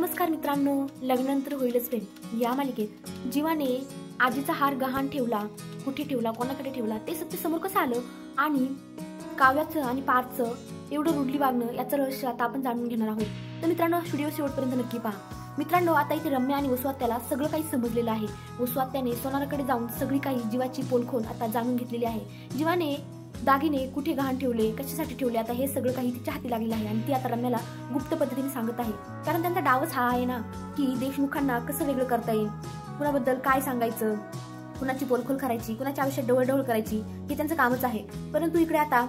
नमस्कार मित्रांनो, लग्नानंतर होईलच प्रेम या मालिकेत जीवाने आजीचा हार गहाण ठेवला, कुठे ठेवला, कोणाकडे ठेवला ते सत्य समोर कसं आलं आणि काव्याचं आणि पार्थचं एवढं रुडली वागणं याचं रहस्य आता आपण जाणून घेणार आहोत। तर मित्रांनो, व्हिडिओ शेवटपर्यंत नक्की पहा। मित्रांनो, आता इथे रम्या आणि वसुआत्याला सगळं काही समजलेलं आहे। वसुआत्याने सोनाराकडे जाऊन सगळी काही जीवाची पोलखोल आता जाणून घेतलेली आहे। जीवाने दागिने कुठे गहाण ठेवले, कशासाठी ठेवले, आता हे सगळं काही तिच्या हाती लागलेलं आहे आणि ती आता रम्याला गुप्त पद्धतीने सांगत आहे। कारण त्यांचा डावच हा आहे ना की देशमुखांना कसं वेगळं करता येईल, कुणाबद्दल काय सांगायचं, कुणाची पोलखोल करायची, कुणाच्या आयुष्यात डवळडवळ करायची, हे त्यांचं कामच आहे। परंतु इकडे आता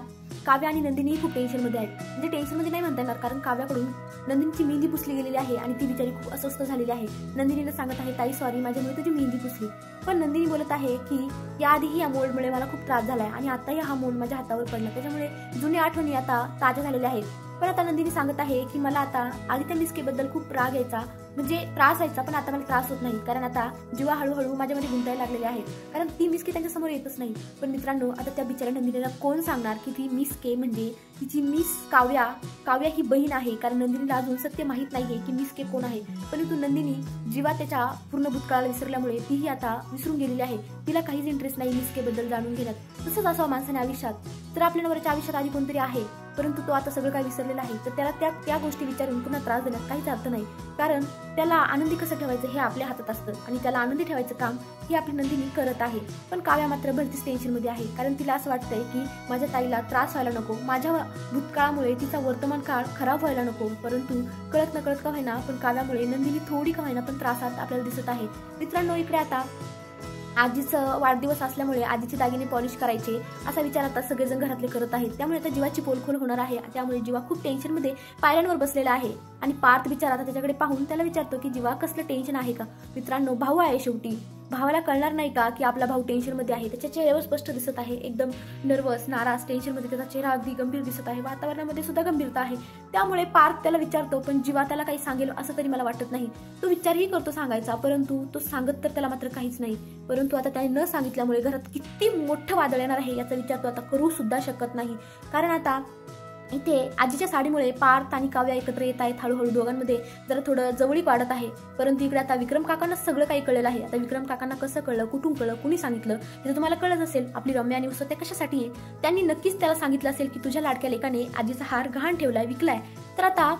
काव्या आणि नंदिनी खूप टेन्शनमध्ये आहेत। म्हणजे टेन्शनमध्ये नाही म्हणता येणार, कारण काव्याकडून नंदिनीची मेहंदी पुसली गेलेली आहे आणि ती बिचारी खूप अस्वस्थ झालेली आहे। नंदिनीला सांगत आहे, ताई सॉरी, माझ्यामुळे तुझी मेहंदी पुसली। पण नंदिनी बोलत आहे की याआधीही या मोल्डमुळे मला खूप त्रास झालाय आणि आताही हा मोल्ड माझ्या हातावर पडला, त्याच्यामुळे जुन्या आठवणी आता ताज्या झालेल्या आहेत। पण आता नंदिनी सांगत आहे की मला आता आदित्य मिस्केबद्दल खूप राग यायचा, म्हणजे त्रास व्हायचा, पण आता मला त्रास होत नाही, कारण आता जीवा हळूहळू माझ्यामध्ये गुंतायला लागलेले आहे, कारण ती मिस्के त्यांच्या समोर येतच नाही। पण मित्रांनो, आता त्या बिचाऱ्या नंदिनीला कोण सांगणार की ती मिस्के म्हणजे तिची मिस काव्या ही बहीण आहे, कारण नंदिनीला अजून सत्य माहित नाहीये की मिस्के कोण आहे। परंतु नंदिनी जीवा त्याच्या पूर्ण भूतकाळाला विसरल्यामुळे तीही आता विसरून गेलेली आहे, तिला काहीच इंटरेस्ट नाही मिस्केबद्दल जाणून घेण्यात। तसंच असं माणसाने आयुष्यात तर आपल्या नवऱ्याच्या आयुष्यात आधी कोणतरी आहे, परंतु तो आता सगळं काही विसरलेला आहे, तर त्याला त्या गोष्टी विचारून पुन्हा त्रास देण्यात काहीच अर्थ नाही, कारण त्याला आनंदी कसं ठेवायचं हे आपल्या हातात असतं आणि त्याला आनंदी ठेवायचं काम ही आपली नंदिनी करत आहे। पण काव्या मात्र भरतीच टेन्शनमध्ये आहे, कारण तिला असं वाटतंय की माझ्या ताईला त्रास व्हायला नको, माझ्या भूतकाळामुळे तिचा वर्तमान काळ खराब व्हायला नको। परंतु कळत नकळत का होईना, पण काव्यामुळे नंदिनी थोडी का होईना पण त्रासात आपल्याला दिसत आहे। मित्रांनो, इकडे आता आजीचं वाढदिवस असल्यामुळे आजीचे दागिने पॉलिश करायचे असा विचार आता सगळेजण घरातले करत आहेत, त्यामुळे आता जीवाची पोलखोल होणार आहे। त्यामुळे जीवा खूप टेन्शनमध्ये पायऱ्यांवर बसलेला आहे आणि पार्थ बिचारा आता त्याच्याकडे पाहून त्याला विचारतो की जीवा, कसलं टेन्शन आहे का? मित्रांनो, भाऊ आहे शेवटी, भावाला कळणार नाही का की आपला भाऊ टेन्शनमध्ये आहे? त्याच्या चेहऱ्यावर स्पष्ट दिसत आहे, एकदम नर्वस, नाराज, टेन्शनमध्ये त्याचा चेहरा अगदी गंभीर दिसत आहे, वातावरणामध्ये सुद्धा गंभीरता आहे। त्यामुळे पार्थ त्याला विचारतो, पण जीवा त्याला काही सांगेल असं तरी मला वाटत नाही। तो विचारही करतो सांगायचा, परंतु तो सांगत तर त्याला मात्र काहीच नाही। परंतु आता त्याने न सांगितल्यामुळे घरात किती मोठं वादळ येणार आहे याचा विचार तो आता करू सुद्धा शकत नाही, कारण आता इथे आजीच्या साडीमुळे पार्थ आणि काव्या एकत्र येत आहेत, हळूहळू दोघांमध्ये जरा थोडं जवळीक वाढत आहे। परंतु इकडे आता विक्रम काकांना सगळं काही कळलेलं आहे। आता विक्रम काकांना कसं कळलं, कुठून कळलं, कुणी सांगितलं हे तुम्हाला कळत असेल। आपली रम्या आणि वसुआत्या कशासाठी आहे त्यांनी नक्कीच त्याला सांगितलं असेल की तुझ्या लाडक्या लेकाने आजीचा हार गहाण ठेवलाय, विकलाय। तर आता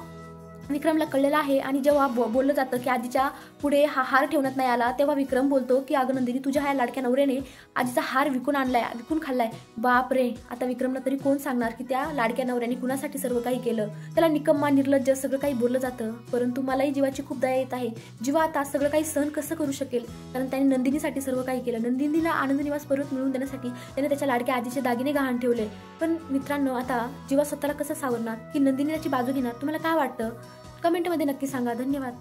विक्रमला कळलेलं आहे आणि जेव्हा बोललं जातं की आजीच्या पुढे हा हार ठेवण्यात नाही आला, तेव्हा विक्रम बोलतो की अगं नंदिनी, तुझ्या ह्या लाडक्या नवऱ्याने आजीचा हार विकून आणलाय, विकून खाल्लाय। बाप रे, आता विक्रमला तरी कोण सांगणार की त्या लाडक्या नवऱ्याने कुणासाठी सर्व काही केलं? त्याला निकम्मा, निर्लज्ज सगळं काही बोललं जातं। परंतु मलाही जीवाची खूप दया येत आहे, जीवा आता सगळं काही सहन कसं करू शकेल, कारण त्याने नंदिनीसाठी सर्व काही केलं। नंदिनीला आनंद निवास परत मिळवून देण्यासाठी त्याने त्याच्या लाडक्या आजीचे दागिने गहाण ठेवले। पण मित्रांनो, आता जीवा स्वतःला कसं सावरणार की नंदिनी त्याची बाजू घेणार? तुम्हाला काय वाटतं? कमेंटमध्ये नक्की सांगा। धन्यवाद।